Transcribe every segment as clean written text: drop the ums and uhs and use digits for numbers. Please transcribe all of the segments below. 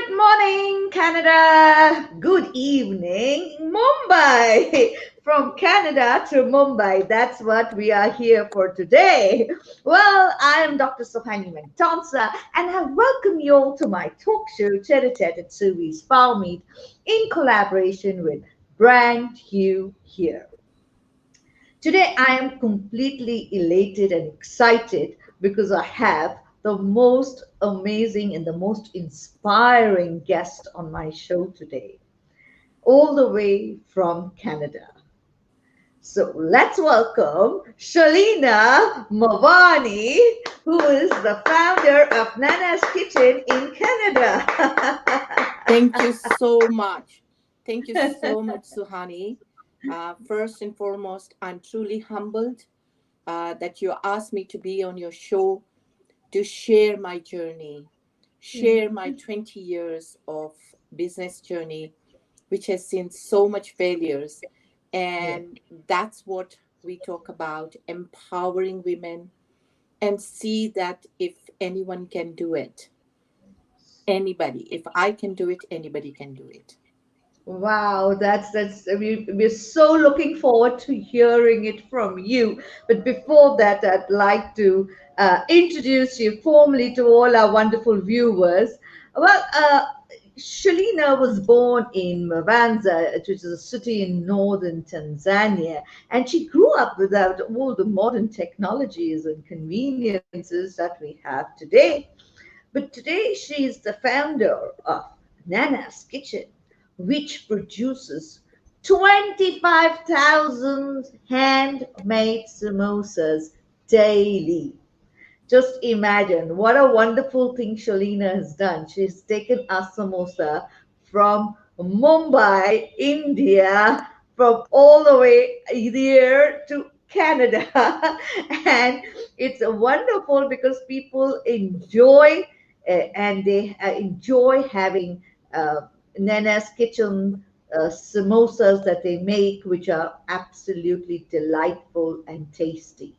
Good morning, Canada. Good evening, Mumbai. From Canada to Mumbai. That's what we are here for today. Well, I am Dr. Sohani Mentonsa, and I welcome you all to my talk show, Tete at Suvees Meet, in collaboration with Brand Hugh here. Today, I am completely elated and excited because I have the most amazing and the most inspiring guest on my show today, all the way from Canada. So let's welcome Shelina Mawani, who is the founder of Nana's Kitchen in Canada. Thank you so much. Thank you so much, Suhani. First and foremost, I'm truly humbled that you asked me to be on your show to share my journey, share my 20 years of business journey, which has seen so much failures. Yeah. And that's what we talk about, empowering women and see that if anyone can do it, anybody, if I can do it, anybody can do it. Wow, we're so looking forward to hearing it from you. But before that, I'd like to introduce you formally to all our wonderful viewers. Well, Shalina was born in Mwanza, which is a city in northern Tanzania, and she grew up without all the modern technologies and conveniences that we have today. But today she is the founder of Nana's Kitchen, which produces 25,000 handmade samosas daily. Just imagine what a wonderful thing Shalina has done. She's taken a samosa from Mumbai, India, from all the way here to Canada. And it's wonderful because people enjoy and they enjoy having uh, Nana's Kitchen samosas that they make, which are absolutely delightful and tasty.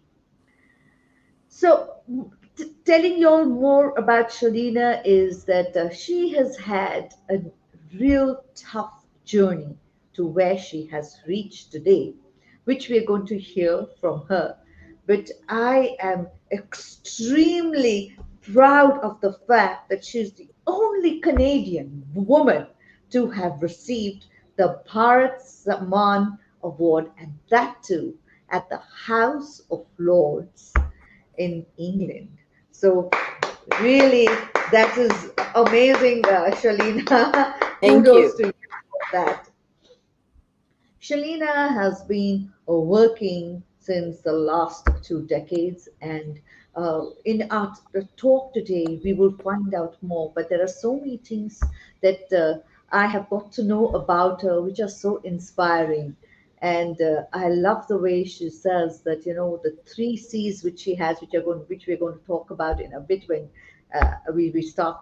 So, telling you all more about Shalina is that she has had a real tough journey to where she has reached today, which we're going to hear from her. But I am extremely proud of the fact that she's the only Canadian woman to have received the Bharat Samman Award, and that too at the House of Lords in England. So, really, that is amazing, Shalina. Thank Kudos you. to you for that. Shalina has been working since the last 2 decades, and in our talk today, we will find out more. But there are so many things that I have got to know about her, which are so inspiring. And I love the way she says that the three C's which she has, which we're going to talk about in a bit when we start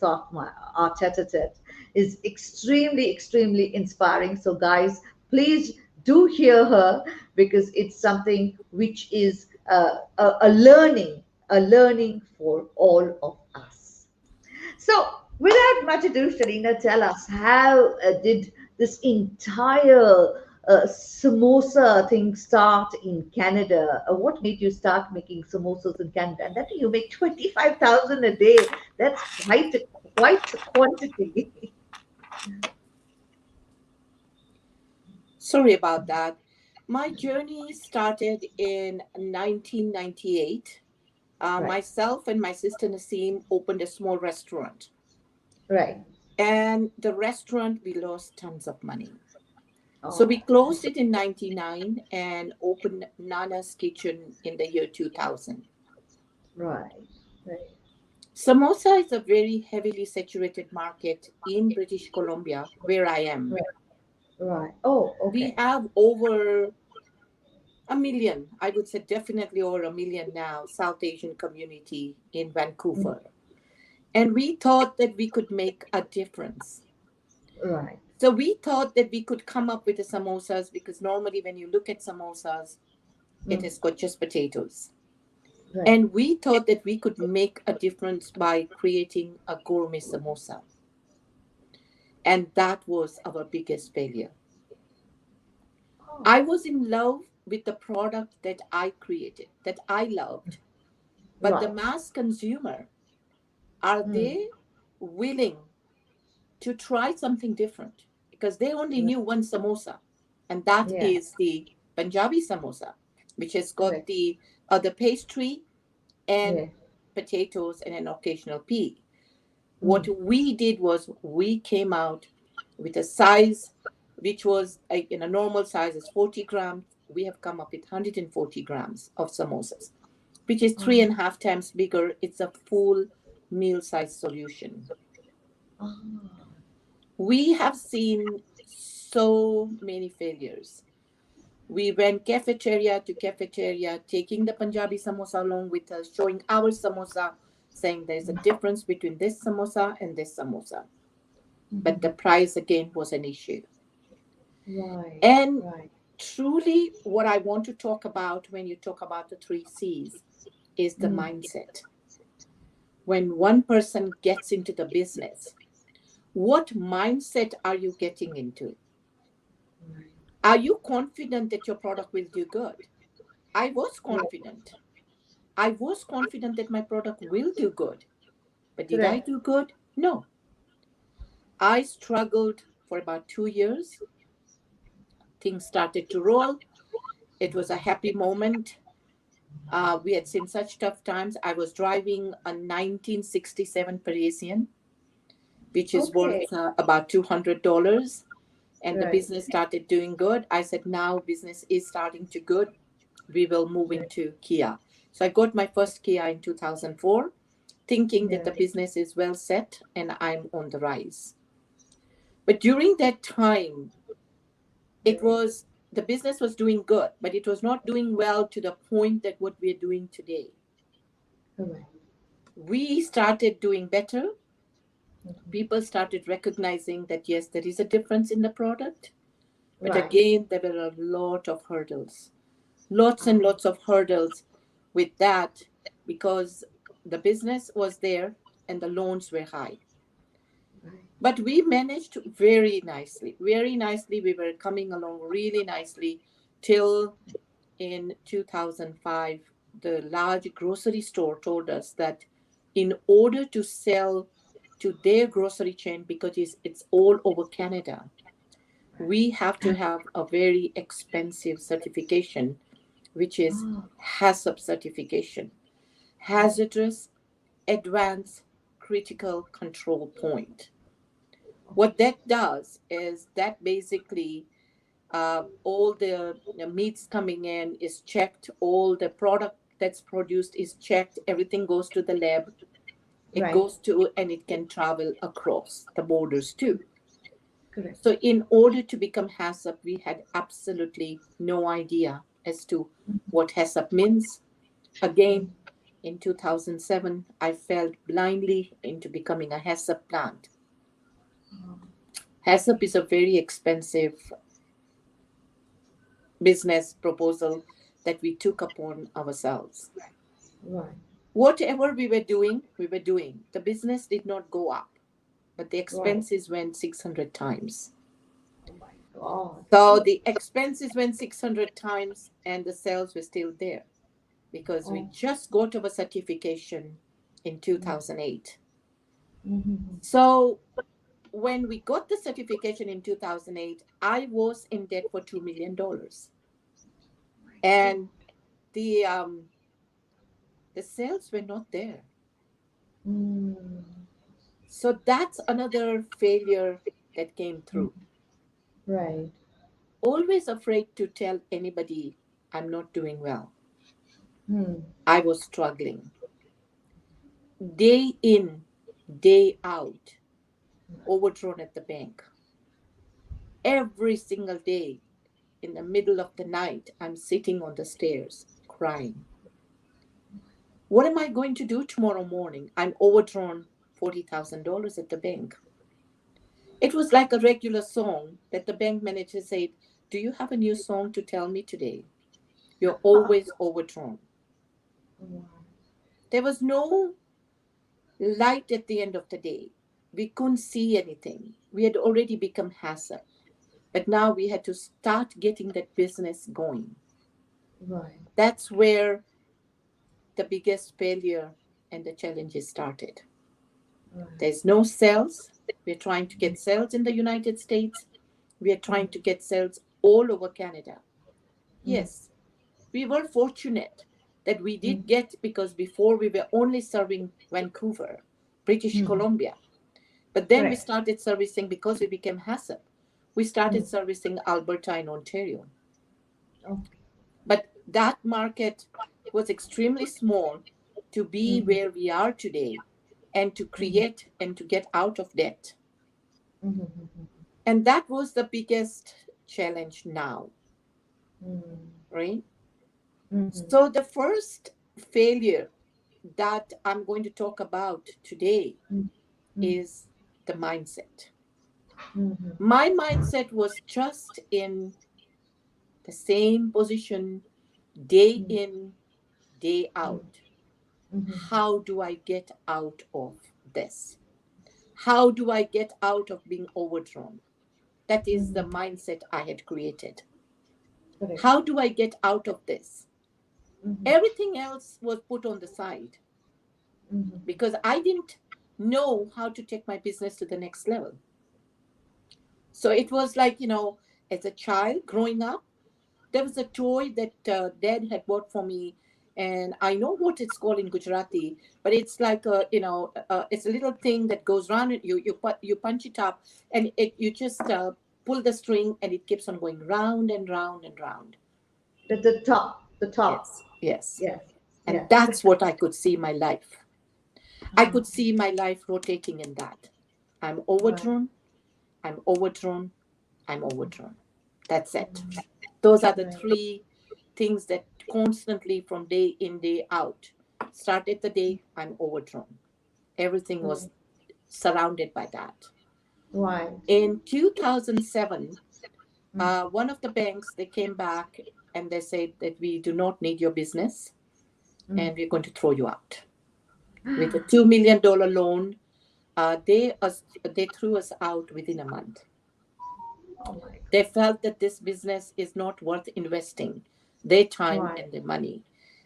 our tete-a-tete, is extremely inspiring. So, guys, please do hear her because it's something which is a learning for all of us. So, without much ado, Sharina, tell us how did this entire samosa thing start in Canada? What made you start making samosas in Canada? And that you make 25,000 a day. That's quite a quantity. Sorry about that. My journey started in 1998. Right, Myself and my sister Naseem opened a small restaurant. right. And the restaurant, we lost tons of money. So we Oh, closed it in 99 and opened Nana's Kitchen in the year 2000. right, right, Samosa is a very heavily saturated market in British Columbia, where I am. right, right. Oh, We okay. have over a million, I would say definitely over a million now, South Asian community in Mm, Vancouver. And we thought that we could make a difference. right, So we thought that we could come up with the samosas because normally when you look at samosas, it mm, has got just potatoes. right. And we thought that we could make a difference by creating a gourmet samosa. And that was our biggest failure. Oh, I was in love with the product that I created, that I loved. But the right. mass consumer, are Mm. they willing to try something different? Because they only Right. knew one samosa, and that Yeah. is the Punjabi samosa, which has got Correct. the other pastry and Yeah. potatoes and an occasional pea. What Mm. we did was we came out with a size which was in a normal size is 40 grams. We have come up with 140 grams of samosas, which is three Oh, and a half times bigger. It's a full meal size solution. oh. We have seen so many failures. We went cafeteria to cafeteria, taking the Punjabi samosa along with us, showing our samosa, saying there's a difference between this samosa and this samosa. But the Mhm. price again was an issue. Right. And Right. truly, what I want to talk about when you talk about the three C's is the Mm. mindset. When one person gets into the business, what mindset are you getting into? Right. Are you confident that your product will do good? I was Yeah. confident. I was confident that my product will do good. But did I Correct. do good? No. I struggled for about 2 years. Things started to roll. It was a happy moment. We had seen such tough times. I was driving a 1967 Parisian, which is Okay. worth about $200. And the Right. business started doing good. I said, now business is starting to good. We will move Right. into Kia. So I got my first Kia in 2004, thinking that Yeah. the business is well set and I'm on the rise. But during that time, it Right. was the business was doing good, but it was not doing well to the point that what we're doing today. Correct. We started doing better. Mhm. People started recognizing that yes, there is a difference in the product. But Right. again, there were a lot of hurdles, lots and Ah. lots of hurdles with that because the business was there and the loans were high. Right. But we managed very nicely, very nicely. We were coming along really nicely till in 2005, the large grocery store told us that in order to sell to their grocery chain, because it's all over Canada, Right. we have to have a very expensive certification, which is Ah. HACCP certification, Right. Hazardous Advanced Critical Control Point. What Okay. that does is that basically all the meats coming in is checked, all the product that's produced is checked, everything goes to the lab, it Right. goes to, and it can travel across the borders too. Correct. So in order to become HACCP, we had absolutely no idea as to what HACCP means. Mm. Again, in 2007, I fell blindly into becoming a HACCP plant. Ah. HACCP is a very expensive business proposal that we took upon ourselves. Right. Whatever we were doing, we were doing. The business did not go up, but the Right. expenses went 600 times. Oh my God. So Oh. the expenses went 600 times and the sales were still there because we Oh. just got our certification in 2008. Mm-hmm. So when we got the certification in 2008, I was in debt for $2 million. My God. And the um, the sales were not there. Mm. So that's another failure that came Mm. through. Right. Always afraid to tell anybody I'm not doing well. Hmm. I was struggling. Day in, day out, overdrawn at the bank. Every single day, in the middle of the night, I'm sitting on the stairs crying. What am I going to do tomorrow morning? I'm overdrawn $40,000 at the bank. It was like a regular song that the bank manager said, do you have a new song to tell me today? You're always overdrawn. Wow. There was no light at the end of the day. We couldn't see anything. We had already become HACCP, but now we had to start getting that business going. Right. That's where the biggest failure and the challenges started. Right. There's no sales. We're trying to get sales in the United States. We are trying to get sales all over Canada. Mm-hmm. Yes, we were fortunate that we did Mm-hmm. get, because before we were only serving Vancouver, British Mm-hmm. Columbia. But then we Correct. started servicing, because we became HACCP, we started Mm. servicing Alberta and Ontario. Okay. But that market was extremely small to be Mm-hmm. where we are today and to Mm-hmm. create and to get out of debt. Mm-hmm. And that was the biggest challenge now, Mm-hmm. right? Mm-hmm. So the first failure that I'm going to talk about today Mm-hmm. is the mindset. Mm-hmm. My mindset was just in the same position day in, day out. Mm-hmm. How do I get out of this? How do I get out of being overdrawn? That is the Mm-hmm. mindset I had created. Correct. How do I get out of this? Mm-hmm. Everything else was put on the side Mm-hmm. because I didn't know how to take my business to the next level. So it was like, as a child growing up, there was a toy that dad had bought for me, and I know what it's called in Gujarati, but it's like it's a little thing that goes around it. You punch it up, and you just pull the string, and it keeps on going round and round and round. The top. The top. Yes, yes, Yes. and Yes. that's what I could see my life. I Mm. could see my life rotating in that. I'm Right. overdrawn. I'm overdrawn. I'm overdrawn. That's it. Mm. Those are the Right. three things that constantly from day in, day out. Started the day, I'm overdrawn. Everything was Right. surrounded by that. Right. In 2007, Mm. one of the banks, they came back and they said that we do not need your business Mm. and we're going to throw you out. With a $2 million loan, they threw us out within a month. Oh my They felt that this business is not worth investing their God. time Right. and their money.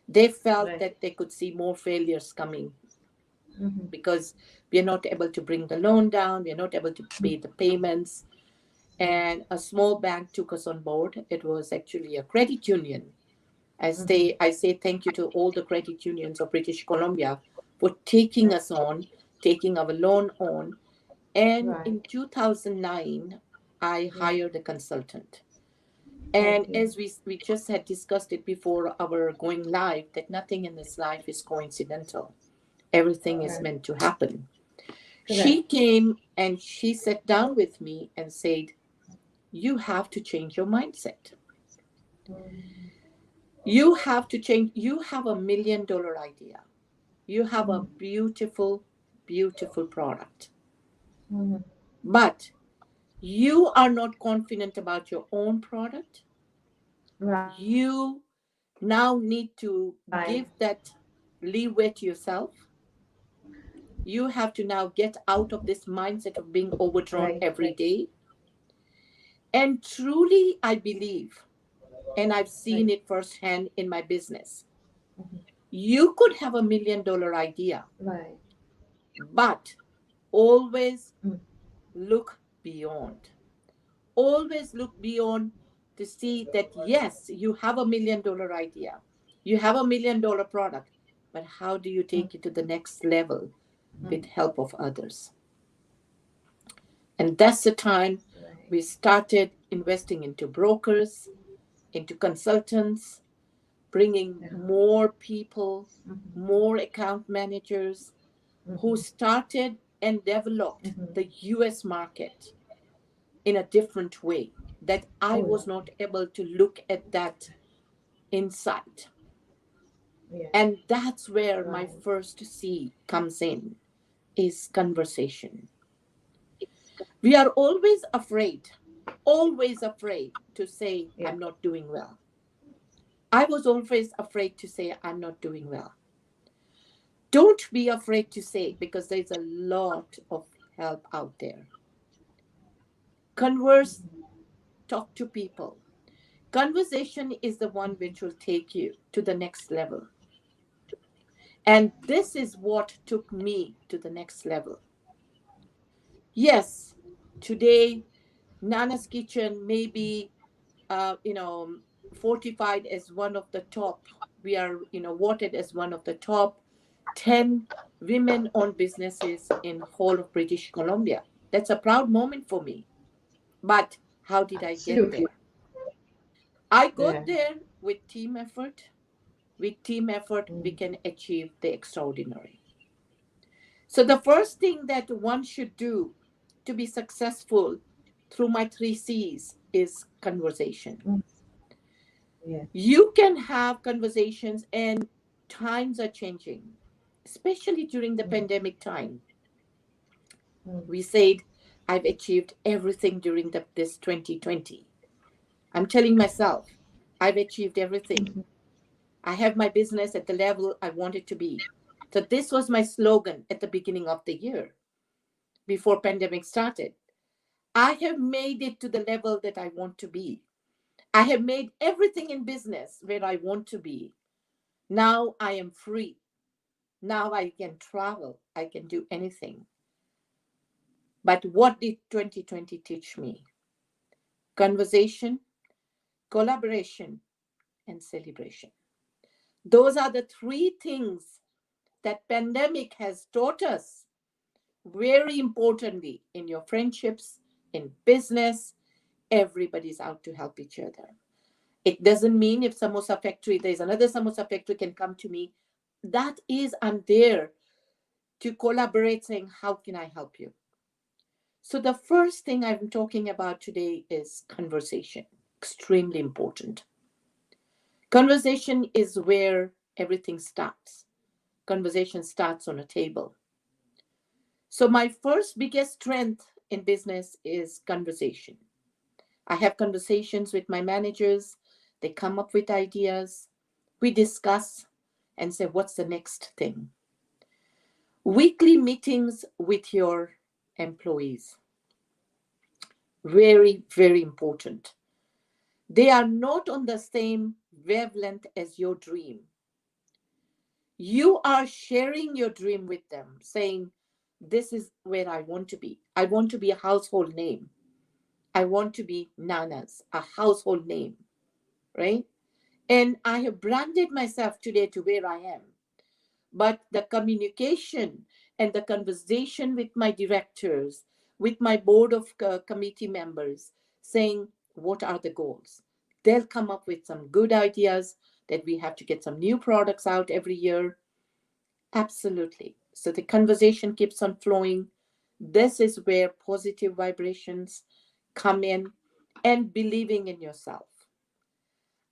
They felt Right. that they could see more failures coming Mm-hmm. because we are not able to bring the loan down, we are not able to pay the payments. And a small bank took us on board. It was actually a credit union. Mm-hmm. I say thank you to all the credit unions of British Columbia for taking Right. us on, taking our loan on. And Right. in 2009, I Right. hired a consultant. And Okay. as we just had discussed it before our going live, that nothing in this life is coincidental. Everything is Right. meant to happen. She Correct. came and she sat down with me and said, you have to change your mindset. Mm-hmm. You have to change. You have $1 million idea. You have a beautiful, beautiful product. Mm-hmm. But you are not confident about your own product. Right. You now need to give that leeway to yourself. You have to now get out of this mindset of being overdrawn Right. every day. And truly, I believe, and I've seen Right. it firsthand in my business, Mm-hmm. you could have $1 million idea, Right. but always Mm. look beyond. Always look beyond to see that, yes, you have $1 million idea, you have $1 million product, but how do you Mm. take it to the next level with Mm. help of others? And that's the time Right. we started investing into brokers, into consultants, bringing Yeah. more people, Mm-hmm. more account managers who Mm-hmm. started and developed Mm-hmm. the US market in a different way that I Oh yeah. was not able to look at that insight. Yes. And that's where my Right. first C comes in, is conversation. We are always afraid to say, Yeah. I'm not doing well. I was always afraid to say, I'm not doing well. Don't be afraid to say it, because there's a lot of help out there. Converse, talk to people. Conversation is the one which will take you to the next level. And this is what took me to the next level. Yes, today, Nana's Kitchen may be, you know, fortified as one of the top. We are, voted as one of the top 10 women-owned businesses in whole of British Columbia. That's a proud moment for me. But how did I get Absolutely. there? I got Yeah. there with team effort. With team effort, we Mm, can achieve the extraordinary. So, the first thing that one should do to be successful through my three C's is conversation. mm, yeah. You can have conversations, and times are changing, especially during the Mm, pandemic time. mm, We said, I've achieved everything during this 2020. I'm telling myself, I've achieved everything. mhm, I have my business at the level I want it to be. So this was my slogan at the beginning of the year before pandemic started. I have made it to the level that I want to be. I have made everything in business where I want to be. Now I am free. Now I can travel. I can do anything. But what did 2020 teach me? Conversation, collaboration, and celebration. Those are the three things that pandemic has taught us very importantly in your friendships, in business. Everybody's out to help each other. It doesn't mean if samosa factory, there's another samosa factory can come to me. That is, I'm there to collaborate saying, how can I help you? So the first thing I'm talking about today is conversation. Extremely important. Conversation is where everything starts. Conversation starts on a table. So my first biggest strength in business is conversation. I have conversations with my managers. They come up with ideas. We discuss and say, what's the next thing? Weekly meetings with your employees. Very, very important. They are not on the same wavelength as your dream. You are sharing your dream with them, saying, this is where I want to be. I want to be a household name. I want to be Nana's, a household name, right? And I have branded myself today to where I am. But the communication and the conversation with my directors, with my board of committee members, saying, what are the goals? They'll come up with some good ideas that we have to get some new products out every year. Absolutely. So the conversation keeps on flowing. This is where positive vibrations come in, and believing in yourself.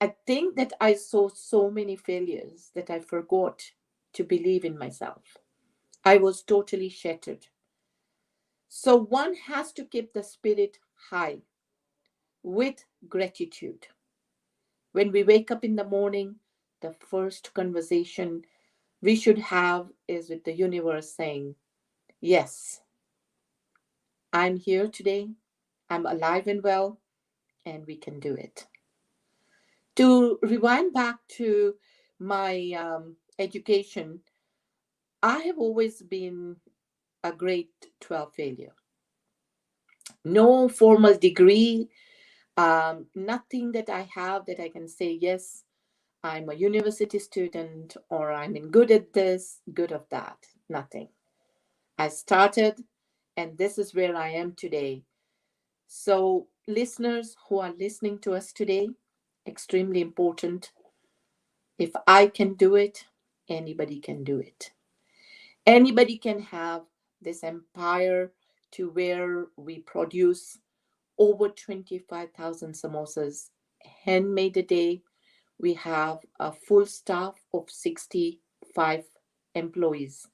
I think that I saw so many failures that I forgot to believe in myself. I was totally shattered. So one has to keep the spirit high with gratitude. When we wake up in the morning, the first conversation we should have is with the universe saying, yes, I'm here today, I'm alive and well, and we can do it. To rewind back to my education, I have always been a grade 12 failure. No formal degree, nothing that I have that I can say, yes, I'm a university student or I'm in good at this, good of that. Nothing. I started, and this is where I am today. So, listeners who are listening to us today, extremely important. If I can do it, anybody can do it. Anybody can have this empire to where we produce over 25,000 samosas handmade a day. We have a full staff of 65 employees.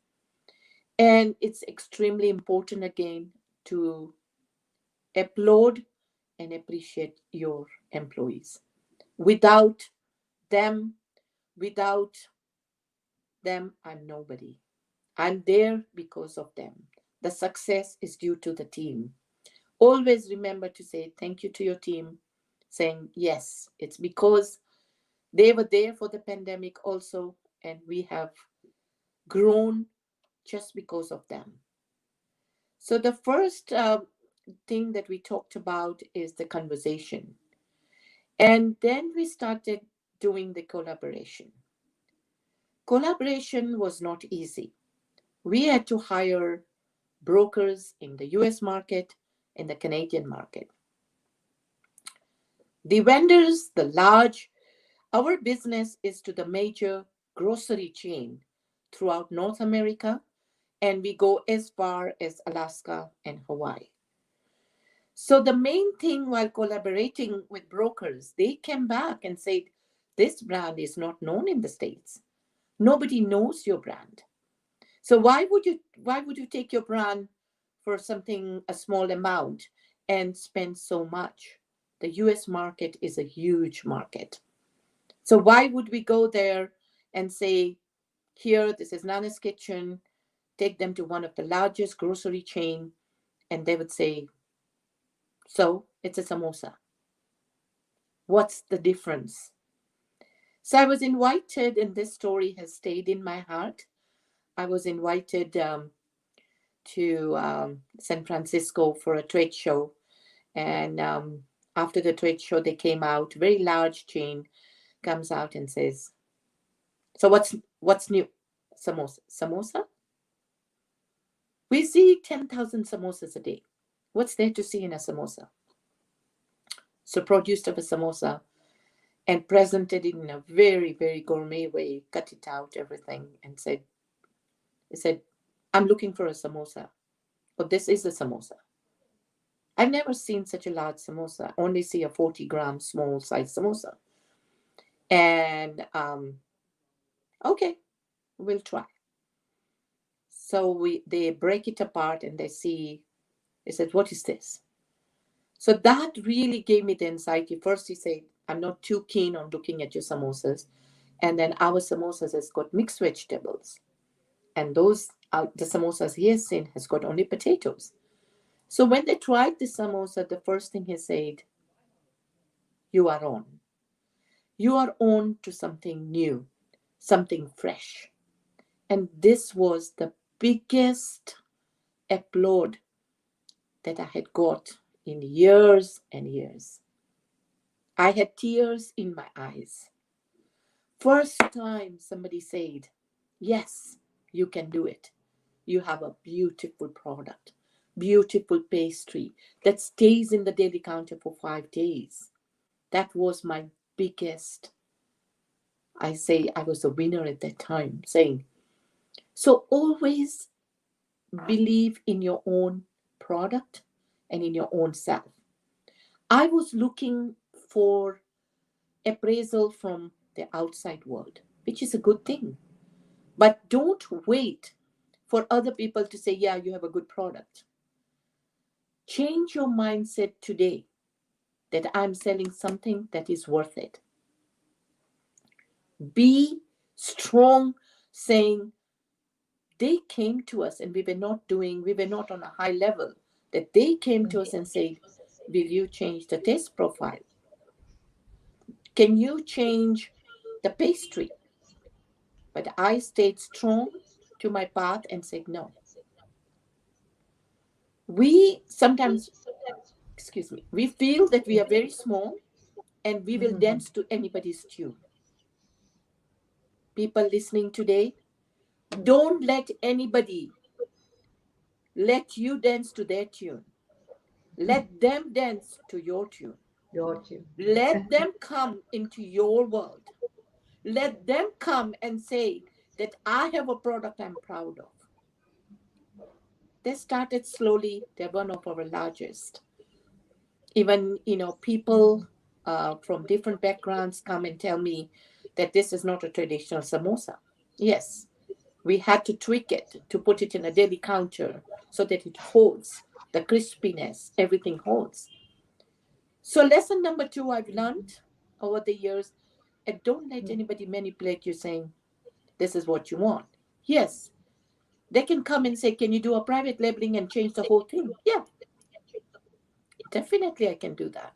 And it's extremely important again to applaud and appreciate your employees. Without them, without them, I'm nobody. I'm there because of them. the success is due to the team. Always remember to say thank you to your team, saying, yes, it's because they were there for the pandemic also, and we have grown just because of them. So, the first thing that we talked about is the conversation. And then we started doing the collaboration. Collaboration was not easy. We had to hire brokers in the US market and the Canadian market. The vendors, the large, our business is to the major grocery chain throughout North America, and we go as far as Alaska and Hawaii. So the main thing while collaborating with brokers, they came back and said, this brand is not known in the States. Nobody knows your brand. So why would you take your brand for something a small amount and spend so much? The US market is a huge market. So why would we go there and say, here, this is Nana's Kitchen, take them to one of the largest grocery chain, and they would say, so it's a samosa. What's the difference? So I was invited, and this story has stayed in my heart. I was invited to San Francisco for a trade show, and after the trade show, they came out. Very large chain comes out and says, "So what's new? Samosa, samosa? We see 10,000 samosas a day. What's there to see in a samosa?" So produced of a samosa and presented it in a very, very gourmet way, cut it out, everything, and said, I'm looking for a samosa. But this is a samosa. I've never seen such a large samosa. I only see a 40-gram small size samosa. And okay, we'll try. So they break it apart and they said, what is this? So that really gave me the anxiety. First, he said, I'm not too keen on looking at your samosas. And then our samosas has got mixed vegetables. And those the samosas he has seen has got only potatoes. So when they tried the samosa, the first thing he said, you are on. You are on to something new, something fresh. And this was the biggest applaud that I had got in years and years. I had tears in my eyes. First time somebody said, yes, you can do it. You have a beautiful product, beautiful pastry that stays in the daily counter for 5 days. That was my biggest, I say I was a winner at that time, saying, so always believe in your own product and in your own self. I was looking for appraisal from the outside world, which is a good thing. But don't wait for other people to say, yeah, you have a good product. Change your mindset today that I'm selling something that is worth it. Be strong, saying they came to us and we were not on a high level, that they came to us and said, will you change the taste profile? Can you change the pastry? But I stayed strong to my path and said no. We sometimes, excuse me, we feel that we are very small and we will Mhm. dance to anybody's tune. People listening today, don't let anybody let you dance to their tune. Let them dance to your tune. Your too. Let them come into your world. Let them come and say that I have a product I'm proud of. They started slowly. They're one of our largest. Even, people from different backgrounds come and tell me that this is not a traditional samosa. Yes, we had to tweak it to put it in a daily counter so that it holds the crispiness, everything holds. So lesson number two I've learned over the years, and don't let anybody manipulate you saying this is what you want. Yes, They can come and say, can you do a private labeling and change the whole thing? Yeah, definitely I can do that.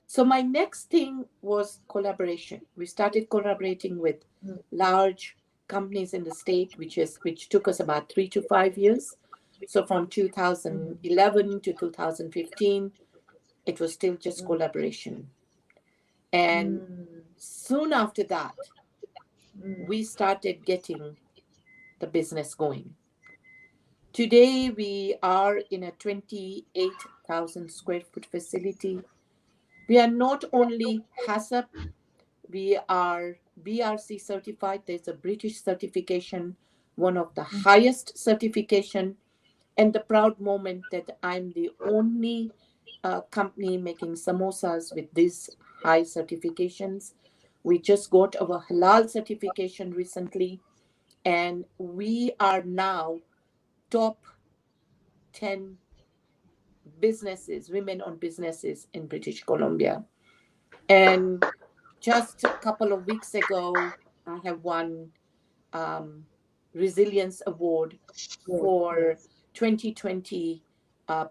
So my next thing was collaboration. We started collaborating with large companies in the state, which took us about 3 to 5 years. So from Mm, 2011 to 2015, it was still just mm, collaboration. And mm, soon after that, mm, we started getting the business going. Today, we are in a 28,000 square foot facility. We are not only HACCP, we are BRC certified. There's a British certification, one of the highest certification, and the proud moment that I'm the only company making samosas with these high certifications. We just got our halal certification recently, and we are now top 10 businesses, women-owned businesses in British Columbia. And just a couple of weeks ago, I have won um, Resilience Award yes, for yes. 2020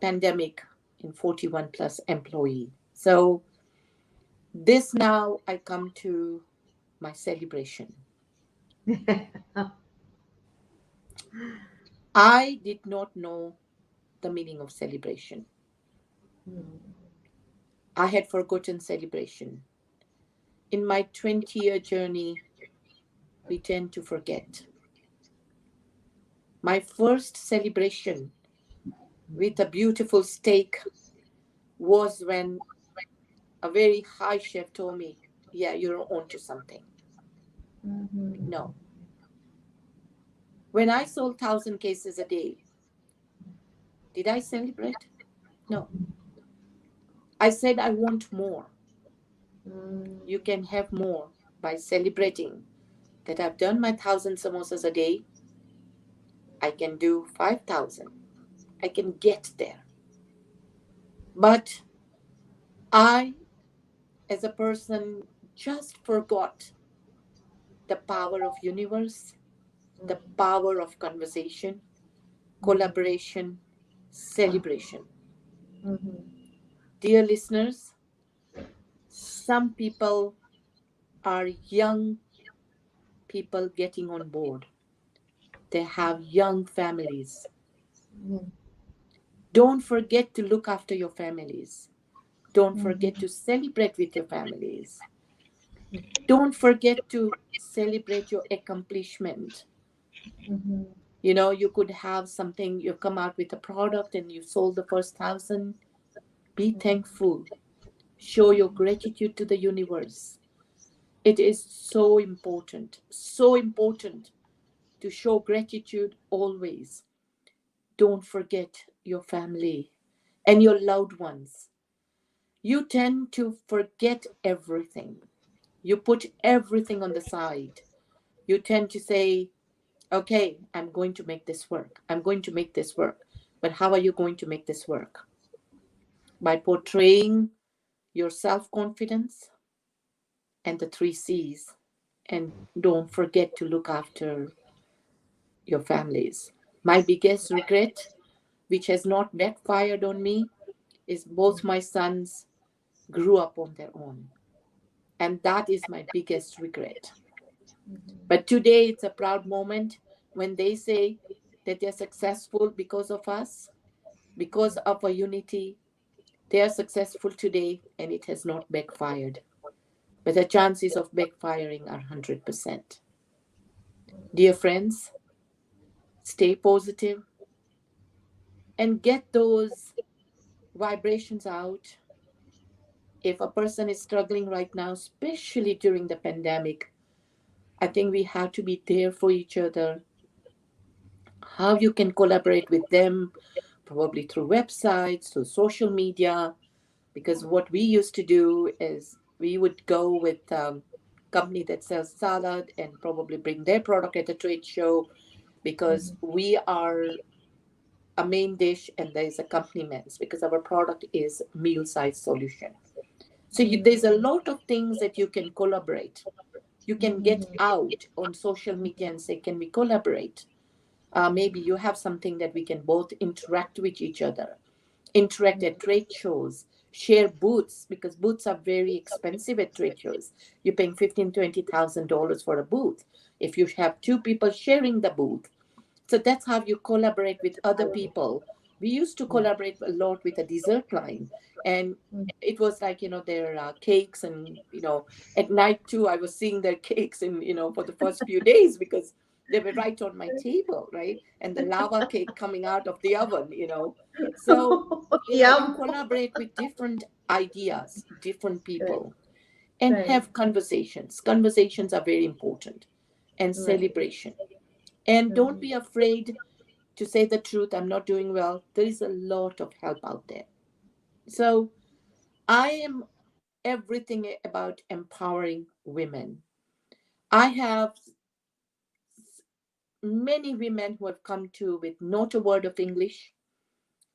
pandemic in 41 plus employee. So this now I come to my celebration. I did not know the meaning of celebration. Mm, I had forgotten celebration. In my 20-year journey, we tend to forget. My first celebration with a beautiful steak was when a very high chef told me, yeah, you're on to something. mhm, No. When I sold 1,000 cases a day, did I celebrate? No. I said, I want more. mm, You can have more by celebrating that I've done my 1,000 samosas a day. I can do 5,000. I can get there. But I, as a person, just forgot the power of universe, the power of conversation, mhm, collaboration, celebration. mhm, Dear listeners, some people are young people getting on board. They have young families. mhm, Don't forget to look after your families. Don't forget mhm, to celebrate with your families. Don't forget to celebrate your accomplishment. mhm, You know, you could have something, you've come out with a product and you sold the first 1,000. Be thankful. Show your gratitude to the universe. It is so important to show gratitude always. Don't forget your family and your loved ones. You tend to forget everything. You put everything on the side. You tend to say, okay, I'm going to make this work. I'm going to make this work. But how are you going to make this work? By portraying your self confidence and the three C's. And don't forget to look after your families. My biggest regret, which has not backfired on me, is both my sons grew up on their own. And that is my biggest regret. But today it's a proud moment when they say that they're successful because of us, because of our unity. They are successful today and it has not backfired. But the chances of backfiring are 100%. Dear friends, stay positive and get those vibrations out. If a person is struggling right now, especially during the pandemic, I think we have to be there for each other. How you can collaborate with them, probably through websites, through social media, because what we used to do is we would go with company that sells salad and probably bring their product at a trade show because mhm, we are a main dish and there's accompaniments because our product is meal size solution. So there's a lot of things that you can collaborate. You can get mhm, out on social media and say, can we collaborate? Maybe you have something that we can both interact with each other, interact at trade shows, share booths, because booths are very expensive at trade shows. You're paying 15, $20,000 for a booth. If you have two people sharing the booth, so that's how you collaborate with other people. We used to Yeah. collaborate a lot with a dessert line, and it was like, their cakes, and at night too I was seeing their cakes, and for the first few days, because they were right on my table, right, and the lava cake coming out of the oven. So you Yum. collaborate with different ideas, different Right. people, and Right. have conversations are very important, and Right. celebration. And don't Mhm. be afraid to say the truth. I'm not doing well. There is a lot of help out there. So I am everything about empowering women. I have many women who have come to with not a word of English,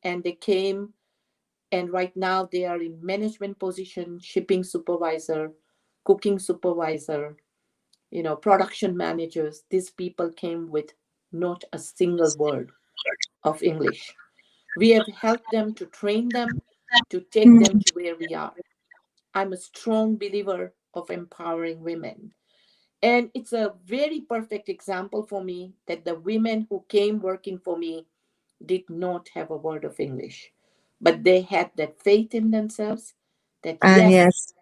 and they came, and right now they are in management position, shipping supervisor, cooking supervisor, production managers. These people came with not a single word of English. We have helped them to train them, to take them to where we are. I'm a strong believer of empowering women. And it's a very perfect example for me that the women who came working for me did not have a word of English, but they had that faith in themselves that, And yes, yes,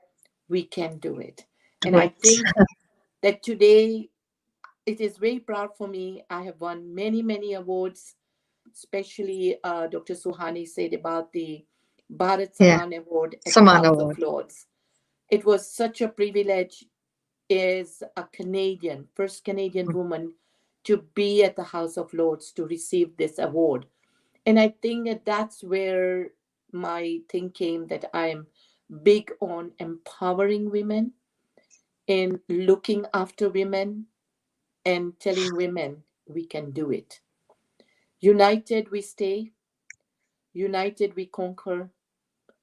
we can do it. And do I it. think that today it is very proud for me. I have won many, many awards, especially Dr. Suhani said about the Bharat Yeah, Samman Award at the Saman House of Award. Lords. It was such a privilege as a Canadian, first Canadian woman to be at the House of Lords to receive this award. And I think that that's where my thing came, that I am big on empowering women and looking after women and telling women we can do it. United we stay, united we conquer,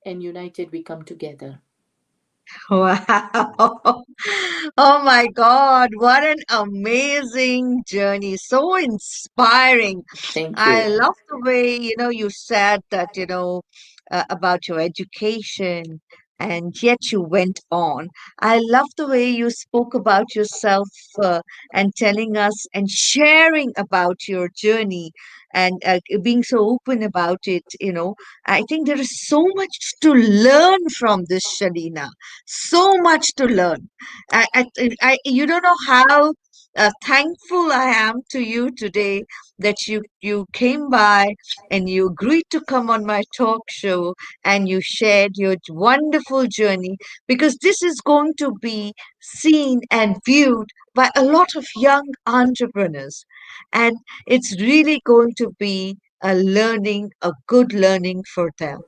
and united we come together. Wow. Oh my God, what an amazing journey. So inspiring. Thank I you. love the way, you said that, about your education and yet you went on. I love the way you spoke about yourself and telling us and sharing about your journey and being so open about it. I think there is so much to learn from this, Shalina. So much to learn. You don't know how thankful I am to you today that you came by and you agreed to come on my talk show and you shared your wonderful journey, because this is going to be seen and viewed by a lot of young entrepreneurs, and it's really going to be a good learning for them.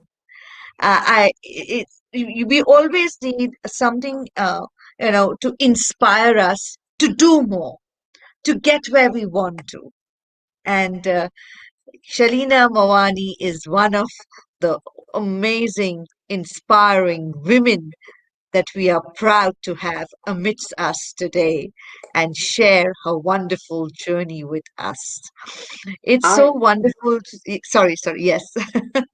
We always need something, to inspire us to do more, to get where we want to. And Shelina Mawani is one of the amazing, inspiring women that we are proud to have amidst us today and share her wonderful journey with us. It's so I wonderful sorry, yes.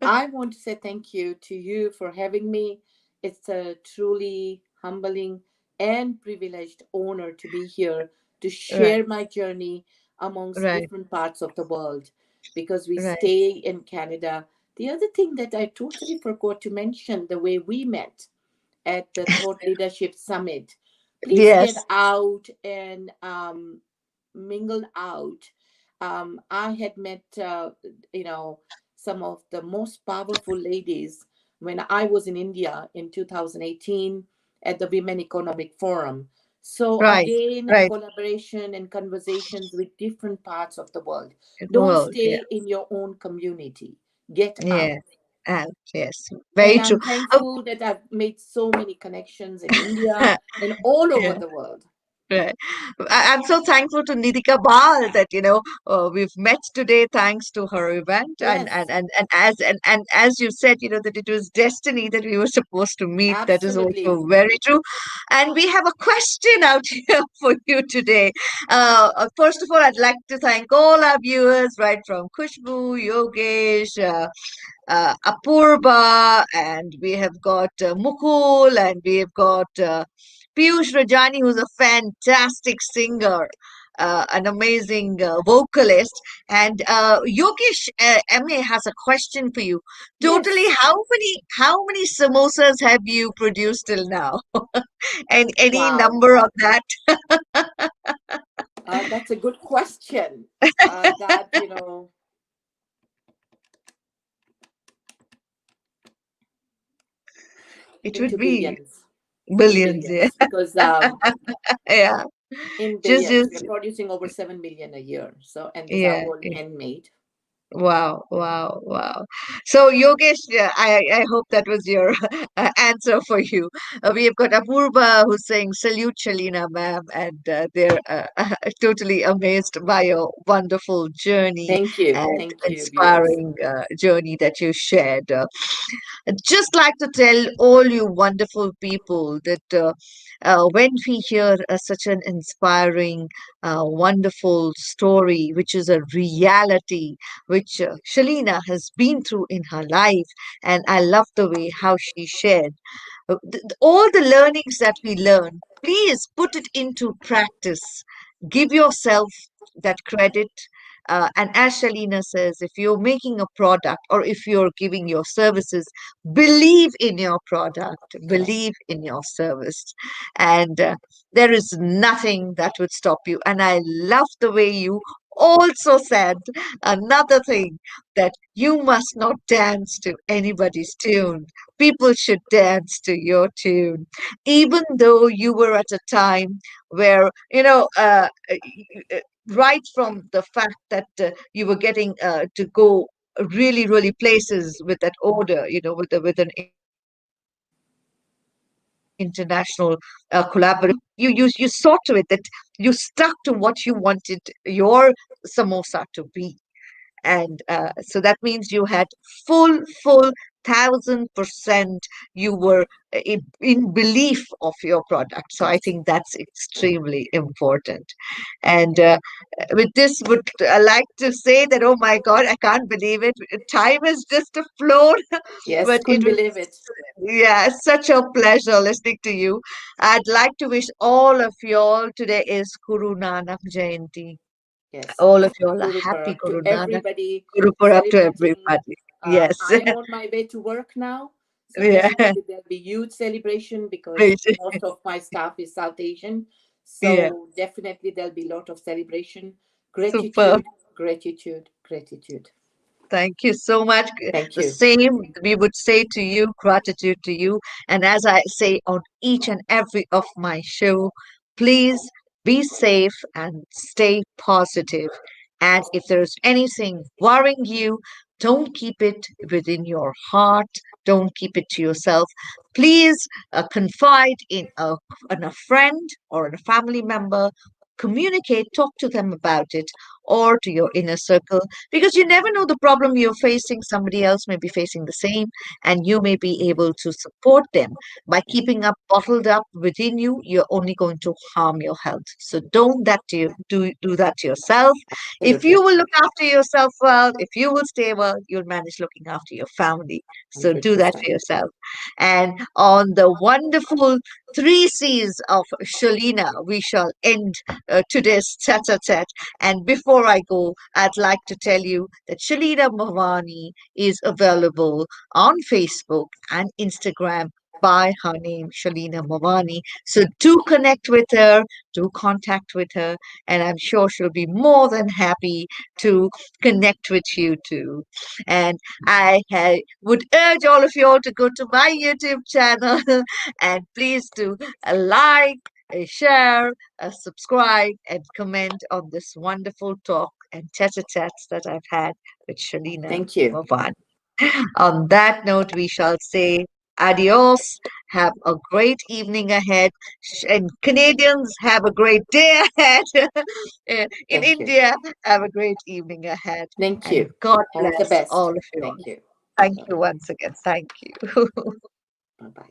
I want to say thank you to you for having me. It's a truly humbling and privileged honor to be here to Right, share my journey amongst right, different parts of the world, because we right. stay in Canada. The other thing that I totally forgot to mention, the way we met at the Thought Leadership Summit. Please get Yes, out and mingle out. I had met, you know, some of the most powerful ladies when I was in India in 2018 at the Women Economic Forum. So right, again, right. collaboration and conversations with different parts of the world. In the Don't world, yeah. stay in your own community. Get out. Yeah, yes, And very true. I'm Oh, thankful that I've made so many connections in India and all over yeah. the world. Right. I'm so thankful to Nidika Bal that we've met today thanks to her event, Yes, and as you said, that it was destiny that we were supposed to meet. That is absolutely. also very true. And we have a question out here for you today. First of all, I'd like to thank all our viewers, right from Kushbu, Yogesh, Apurva, and we have got Mukul, and we have got Piyush Rajani, who's a fantastic singer, an amazing vocalist. And Yogesh MA has a question for you. Totally, Yes. how many samosas have you produced till now? And any Wow. number of that? That's a good question. That, It would into be billions, in billions, yeah. billions, because Yeah. in billions, we're Just producing over 7 million a year. So, and these are yeah. all handmade. Wow, wow, wow. So, Yogesh, I hope that was your answer for you. We have got Apurva who's saying, salute Shalina, ma'am, and they're totally amazed by your wonderful journey Thank you. and Thank you, viewers. inspiring journey that you shared. I'd just like to tell all you wonderful people that when we hear such an inspiring, wonderful story, which is a reality, which Shalina has been through in her life, and I love the way how she shared all the learnings that we learn, please put it into practice. Give yourself that credit. And as Shalina says, if you're making a product or if you're giving your services, believe in your product, Correct. believe in your service. And there is nothing that would stop you. And I love the way you also said another thing, that you must not dance to anybody's tune. People should dance to your tune, even though you were at a time where, right from the fact that you were getting to go really, really places with that order, with an international collaboration. You saw to it that you stuck to what you wanted your samosa to be. And so that means you had full 1,000% you were in belief of your product. So I Yes. think that's extremely important. And with this would I like to say that, oh my god, I can't believe it, time has just flown. Yes, But it couldn't was, believe it. yeah, such a pleasure listening to you. I'd like to wish all of you all, today is Guru Nanak Jayanti, Yes. all of you all a Guru happy Parab to Guru Nanak, everybody Guru Purab to celebrating. everybody. Yes. I am on my way to work now. So Yeah. definitely there'll be huge celebration because Great. most of my staff is South Asian. Yeah. So definitely there'll be a lot of celebration. Super. Gratitude, gratitude, gratitude. Thank you so much. Thank The you. same we would say to you, gratitude to you. And as I say on each and every of my show, please be safe and stay positive. And if there's anything worrying you, don't keep it within your heart. Don't keep it to yourself. Please confide in a friend or in a family member. Communicate, talk to them about it, or to your inner circle, because you never know the problem you're facing. Somebody else may be facing the same, and you may be able to support them. By keeping up bottled up within you, you're only going to harm your health. So don't do that to yourself. If Absolutely. you will look after yourself well, if you will stay well, you'll manage looking after your family. So do that for 100%. yourself. And on the wonderful three C's of Shalina, we shall end today's tete-a-tete. And before I go, I'd like to tell you that Shelina Mawani is available on Facebook and Instagram by her name, Shelina Mawani. So do connect with her, do contact with her, and I'm sure she'll be more than happy to connect with you too. And would urge all of you all to go to my YouTube channel and please do like, share, subscribe, and comment on this wonderful talk and tete-a-tetes that I've had with Shalina Thank you. Mawani. On that note, we shall say Adios. Have a great evening ahead. And Canadians, have a great day ahead. In Thank you. India, have a great evening ahead. Thank And you. God All the bless all best. of you all. Thank you. Thank Bye you bye. once again. Thank you. Bye bye.